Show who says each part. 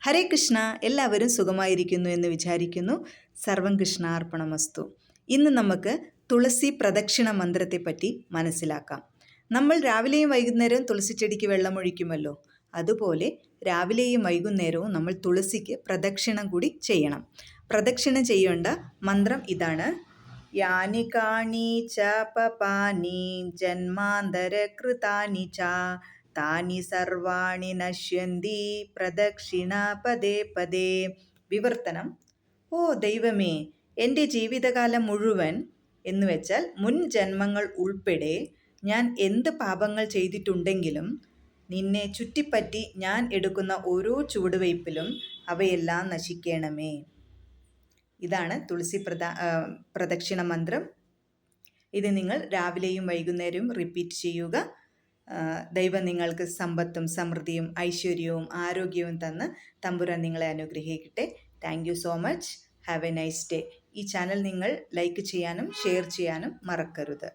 Speaker 1: ഹരേ കൃഷ്ണ. എല്ലാവരും സുഖമായിരിക്കുന്നു എന്ന് വിചാരിക്കുന്നു. സർവം കൃഷ്ണാർപ്പണമസ്തു. ഇന്ന് നമുക്ക് തുളസി പ്രദക്ഷിണ മന്ത്രത്തെപ്പറ്റി മനസ്സിലാക്കാം. നമ്മൾ രാവിലെയും വൈകുന്നേരവും തുളസി ചെടിക്ക് വെള്ളമൊഴിക്കുമല്ലോ, അതുപോലെ രാവിലെയും വൈകുന്നേരവും നമ്മൾ തുളസിക്ക് പ്രദക്ഷിണം കൂടി ചെയ്യണം. പ്രദക്ഷിണം ചെയ്യേണ്ട മന്ത്രം ഇതാണ്: യാനി കാണി ച പപാനി ജന്മാന്തരകൃതാനി ച താനി സർവാണി നശ്യന്തി പ്രദക്ഷിണ പദേ പദേ. വിവർത്തനം: ഓ ദൈവമേ, എൻ്റെ ജീവിതകാലം മുഴുവൻ എന്നുവെച്ചാൽ മുൻ ജന്മങ്ങൾ ഉൾപ്പെടെ ഞാൻ എന്ത് പാപങ്ങൾ ചെയ്തിട്ടുണ്ടെങ്കിലും നിന്നെ ചുറ്റിപ്പറ്റി ഞാൻ എടുക്കുന്ന ഓരോ ചുവടുവയ്പിലും അവയെല്ലാം നശിക്കണമേ. ഇതാണ് തുളസി പ്രദക്ഷിണ മന്ത്രം. ഇത് നിങ്ങൾ രാവിലെയും വൈകുന്നേരവും റിപ്പീറ്റ് ചെയ്യുക. ദൈവം നിങ്ങൾക്ക് സമ്പത്തും സമൃദ്ധിയും ഐശ്വര്യവും ആരോഗ്യവും തന്ന് തമ്പുരാൻ നിങ്ങളെ അനുഗ്രഹിക്കട്ടെ. Thank you so much. Have A nice day. ഈ ചാനൽ നിങ്ങൾ ലൈക്ക് ചെയ്യാനും ഷെയർ ചെയ്യാനും മറക്കരുത്.